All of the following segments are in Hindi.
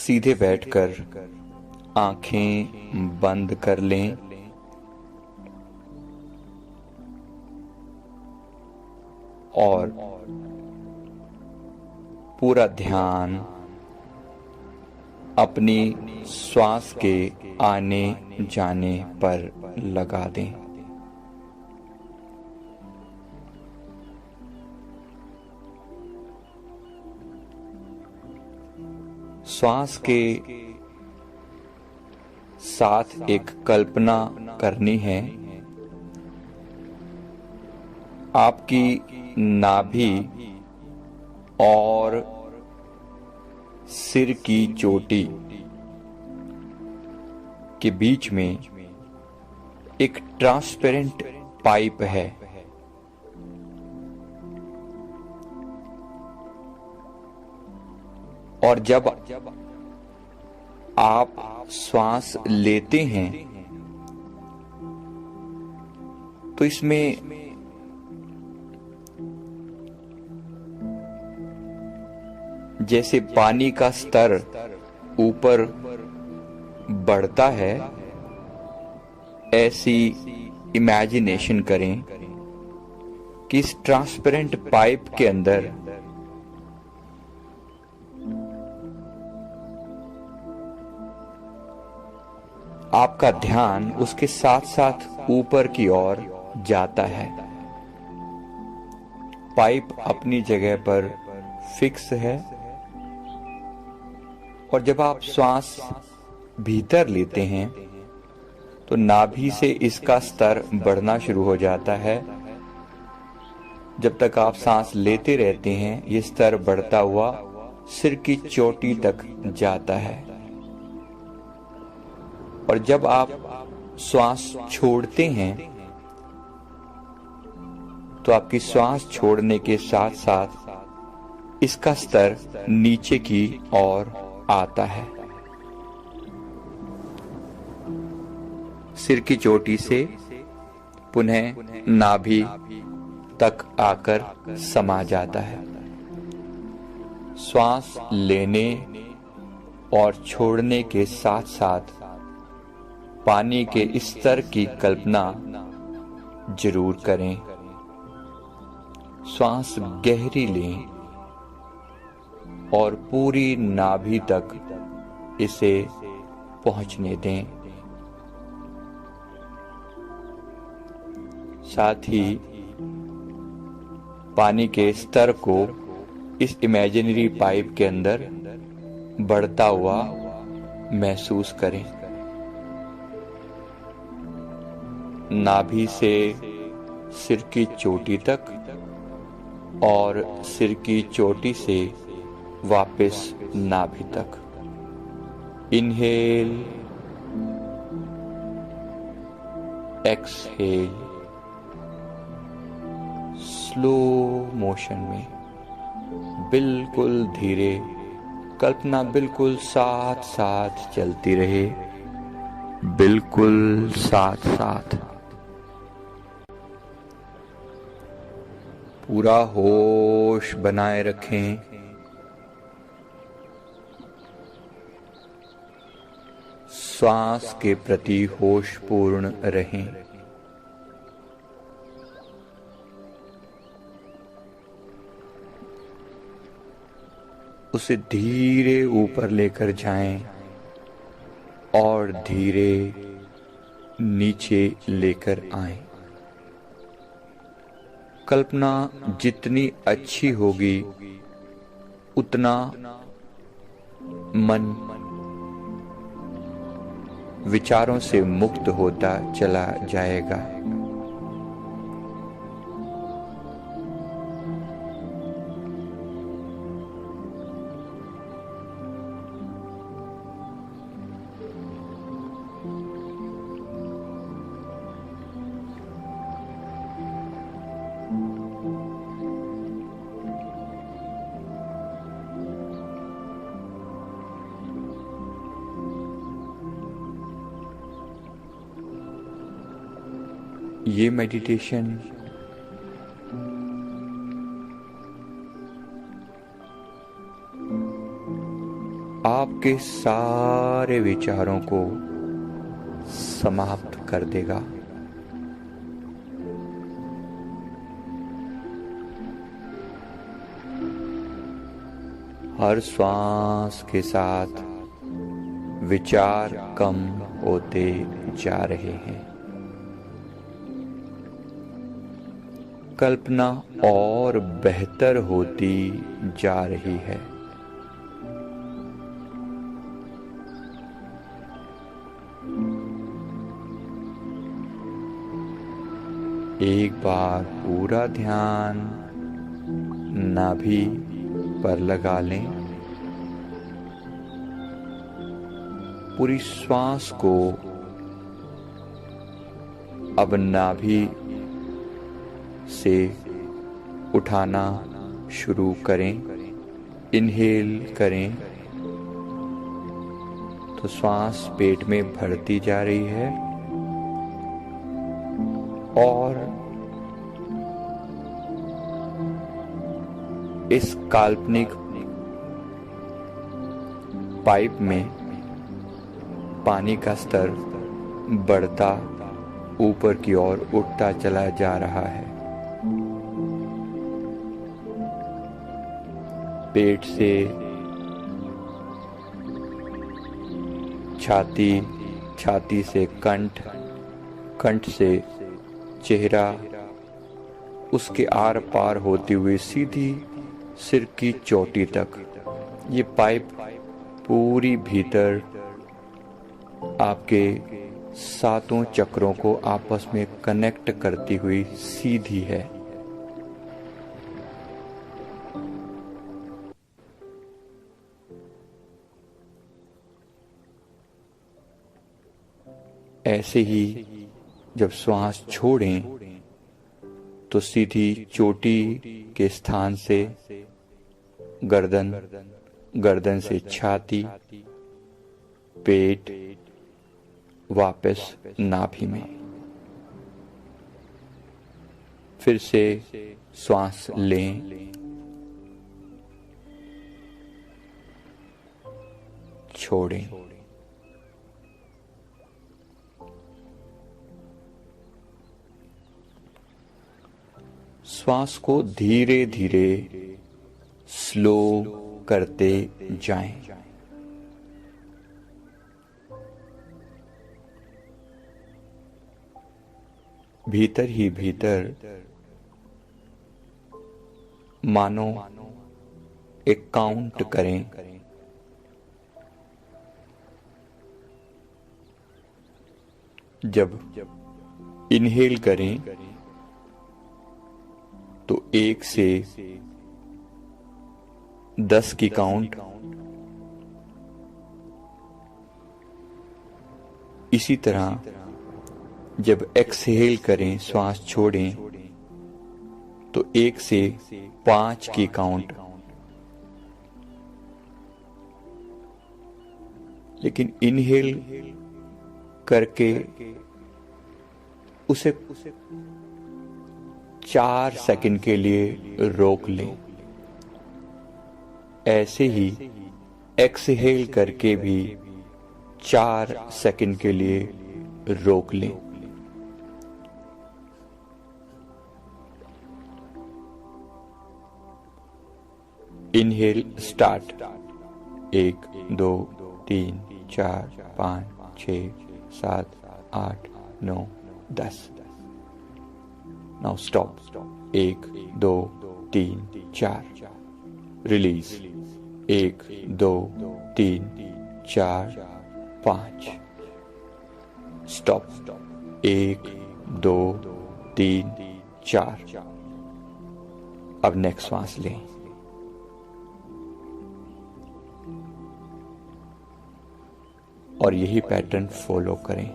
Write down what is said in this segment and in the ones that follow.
सीधे बैठकर आंखें बंद कर लें और पूरा ध्यान अपनी श्वास के आने जाने पर लगा दें। श्वास के साथ एक कल्पना करनी है। आपकी नाभि और सिर की चोटी के बीच में एक ट्रांसपेरेंट पाइप है। और जब आप श्वास लेते हैं तो इसमें जैसे पानी का स्तर ऊपर बढ़ता है, ऐसी इमेजिनेशन करें कि इस ट्रांसपेरेंट पाइप के अंदर आपका ध्यान उसके साथ साथ ऊपर की ओर जाता है। पाइप अपनी जगह पर फिक्स है और जब आप श्वास भीतर लेते हैं तो नाभि से इसका स्तर बढ़ना शुरू हो जाता है। जब तक आप सांस लेते रहते हैं, ये स्तर बढ़ता हुआ सिर की चोटी तक जाता है। और जब आप श्वास छोड़ते हैं तो आपकी श्वास छोड़ने के साथ साथ इसका स्तर नीचे की ओर आता है। सिर की चोटी से पुनः नाभि तक आकर समा जाता है। श्वास लेने और छोड़ने के साथ साथ पानी के स्तर की कल्पना जरूर करें। श्वास गहरी लें और पूरी नाभि तक इसे पहुंचने दें। साथ ही पानी के स्तर को इस इमेजिनरी पाइप के अंदर बढ़ता हुआ महसूस करें। नाभि से सिर की चोटी तक और सिर की चोटी से वापस नाभि तक। इनहेल, एक्सहेल, स्लो मोशन में बिल्कुल धीरे, कल्पना बिल्कुल साथ साथ चलती रहे, बिल्कुल साथ साथ। पूरा होश बनाए रखें। श्वास के प्रति होशपूर्ण रहें। उसे धीरे ऊपर लेकर जाएं और धीरे नीचे लेकर आएं। कल्पना जितनी अच्छी होगी उतना मन विचारों से मुक्त होता चला जाएगा। ये मेडिटेशन आपके सारे विचारों को समाप्त कर देगा। हर श्वास के साथ विचार कम होते जा रहे हैं। कल्पना और बेहतर होती जा रही है। एक बार पूरा ध्यान नाभि पर लगा लें। पूरी श्वास को अब नाभि से उठाना शुरू करें। इनहेल करें तो श्वास पेट में भरती जा रही है और इस काल्पनिक पाइप में पानी का स्तर बढ़ता ऊपर की ओर उठता चला जा रहा है। पेट से छाती, छाती से कंठ, कंठ से चेहरा, उसके आर पार होती हुई सीधी सिर की चोटी तक ये पाइप पूरी भीतर आपके सातों चक्रों को आपस में कनेक्ट करती हुई सीधी है। ऐसे ही जब श्वास छोड़ें तो सीधी चोटी के स्थान से गर्दन, गर्दन से छाती, पेट, वापस नाभि में। फिर से श्वास लें, छोड़ें। श्वास को धीरे धीरे स्लो करते जाएं। भीतर ही भीतर मानो एक काउंट करें। जब इनहेल करें तो 1 से 10 की काउंट, इसी तरह जब एक्सहेल करें, श्वास छोड़ें तो 1 से 5 की काउंट। लेकिन इनहेल करके उसे 4 सेकंड के लिए रोक लें। ऐसे ही एक्सहेल करके भी 4 सेकंड के लिए रोक लें। Inhale start. 1 2 3 4 5 6 7 8 9 10। Now stop. 1 2 3 4। Release. 1 2 3 4 5। Stop. 1 2 3 4। अब नेक्स्ट सांस लें। और यही पैटर्न फॉलो करें।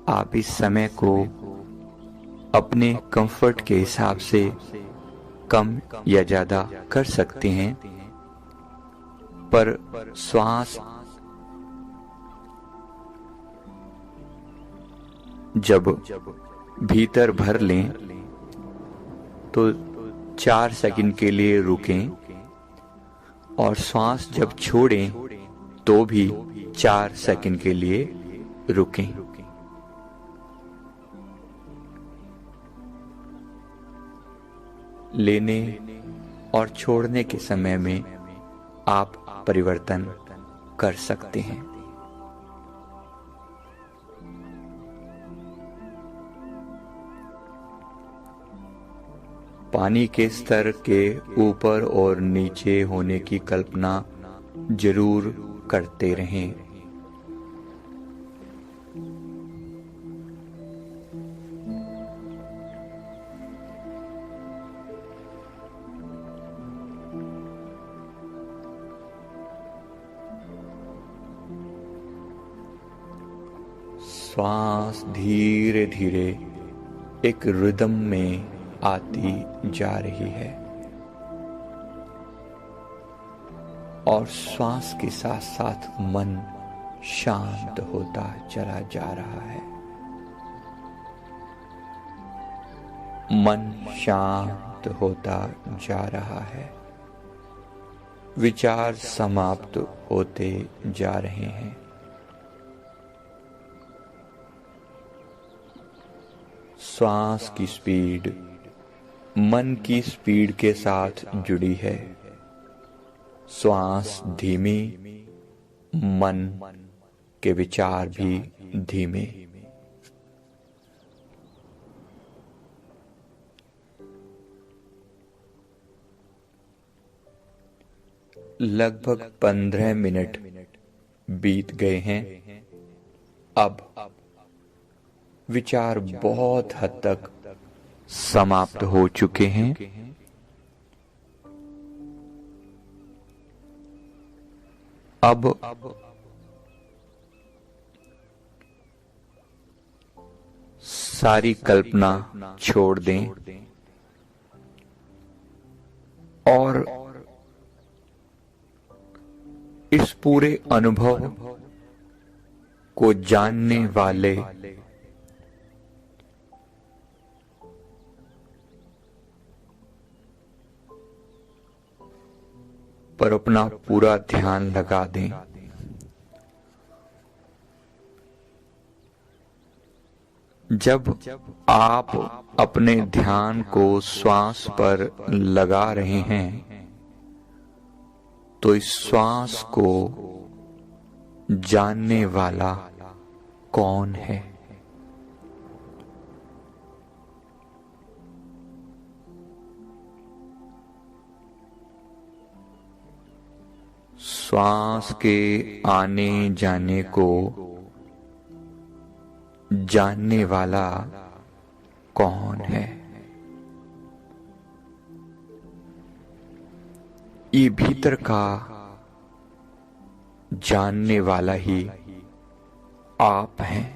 आप इस समय को अपने कंफर्ट के हिसाब से कम या ज्यादा कर सकते हैं, पर श्वास जब भीतर भर लें तो 4 सेकंड के लिए रुकें, और श्वास जब छोड़ें तो भी 4 सेकंड के लिए रुकें। लेने और छोड़ने के समय में आप परिवर्तन कर सकते हैं। पानी के स्तर के ऊपर और नीचे होने की कल्पना जरूर करते रहें। श्वास धीरे धीरे एक रिदम में आती जा रही है और श्वास के साथ साथ मन शांत होता चला जा रहा है। मन शांत होता जा रहा है। विचार समाप्त होते जा रहे हैं। श्वास की स्पीड मन की स्पीड के साथ जुड़ी है। श्वास धीमी, मन के विचार भी धीमे। लगभग 15 मिनट बीत गए हैं। अब विचार बहुत हद तक समाप्त हो चुके हैं। अब सारी कल्पना छोड़ दें और इस पूरे अनुभव को जानने वाले पर अपना पूरा ध्यान लगा दें। जब आप अपने ध्यान को श्वास पर लगा रहे हैं तो इस श्वास को जानने वाला कौन है? श्वास के आने जाने को जानने वाला कौन है? ये भीतर का जानने वाला ही आप हैं।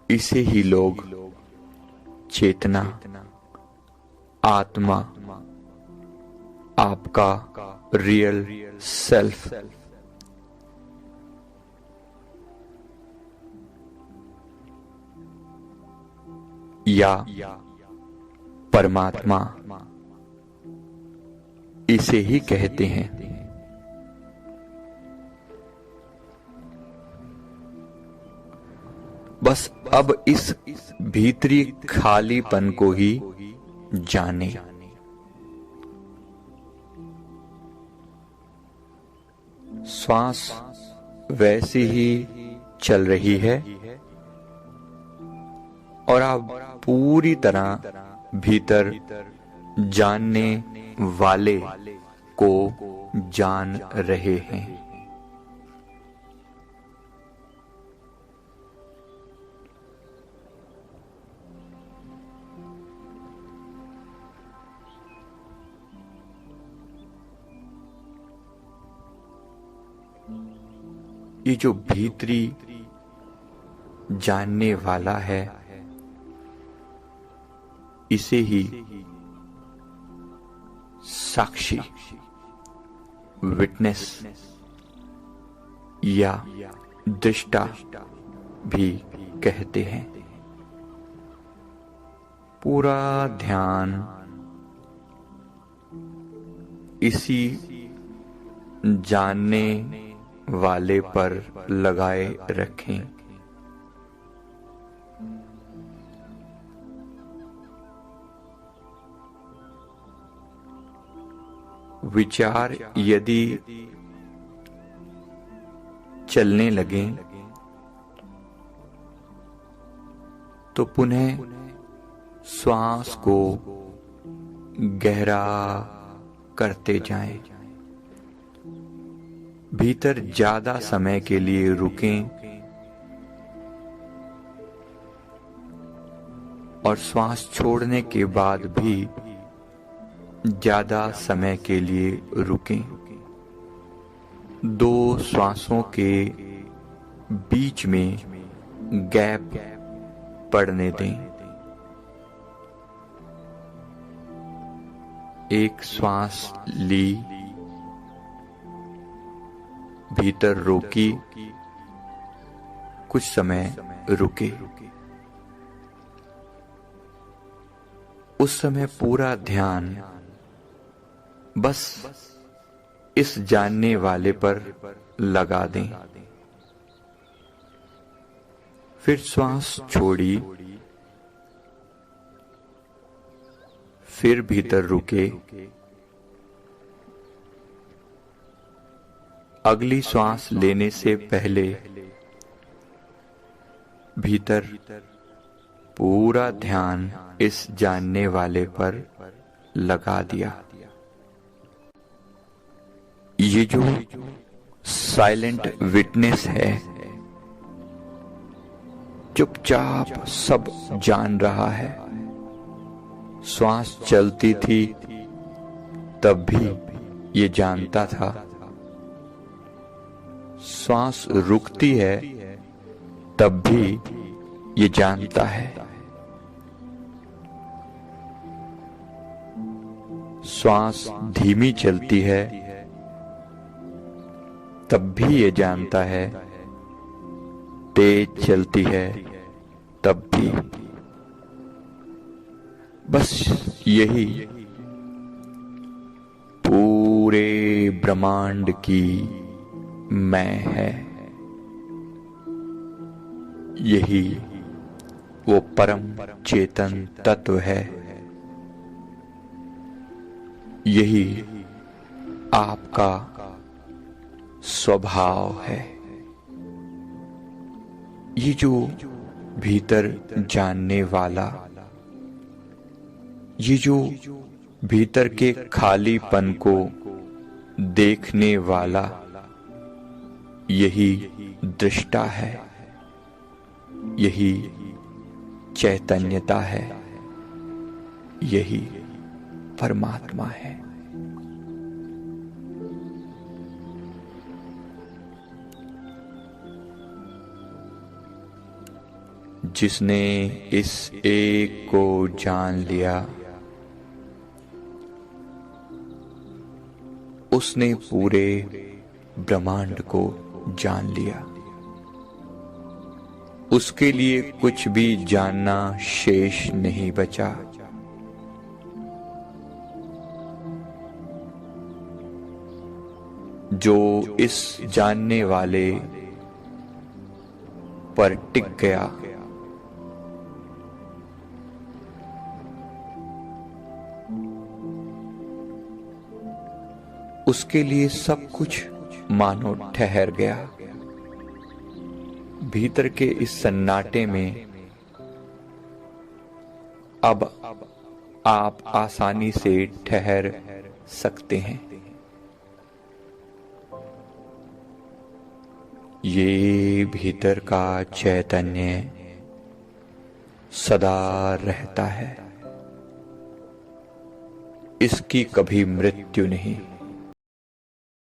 इसे ही लोग चेतना, आत्मा, आपका रियल सेल्फ या परमात्मा इसे ही कहते हैं। बस अब इस भीतरी खालीपन को ही जाने। श्वास वैसी ही चल रही है और आप पूरी तरह भीतर जानने वाले को जान रहे हैं। ये जो भीतरी जानने वाला है, इसे ही साक्षी, विटनेस या दृष्टा भी कहते हैं। पूरा ध्यान इसी जानने वाले पर लगाए रखें। विचार यदि चलने लगें तो पुनः श्वास को गहरा करते जाएं। भीतर ज्यादा समय के लिए रुकें और श्वास छोड़ने के बाद भी ज्यादा समय के लिए रुकें। 2 श्वासों के बीच में गैप पड़ने दें। एक श्वास ली, भीतर रोकी, कुछ समय रुके। उस समय पूरा ध्यान बस इस जानने वाले पर लगा दें। फिर श्वास छोड़ी, फिर भीतर रुके। अगली श्वास लेने से पहले भीतर पूरा ध्यान इस जानने वाले पर लगा दिया। ये जो साइलेंट विटनेस है, चुपचाप सब जान रहा है। श्वास चलती थी तब भी ये जानता था, श्वास रुकती है तब भी ये जानता है, श्वास धीमी चलती है तब भी ये जानता है, तेज चलती है तब भी। बस यही पूरे ब्रह्मांड की मैं है। यही वो परम चेतन तत्व है। यही आपका स्वभाव है। ये जो भीतर जानने वाला, ये जो भीतर के खालीपन को देखने वाला, यही दृष्टा है, यही चैतन्यता है, यही परमात्मा है। जिसने इस एक को जान लिया, उसने पूरे ब्रह्मांड को जान लिया। उसके लिए कुछ भी जानना शेष नहीं बचा। जो इस जानने वाले पर टिक गया, उसके लिए सब कुछ मानो ठहर गया। भीतर के इस सन्नाटे में अब आप आसानी से ठहर सकते हैं। ये भीतर का चैतन्य सदा रहता है। इसकी कभी मृत्यु नहीं।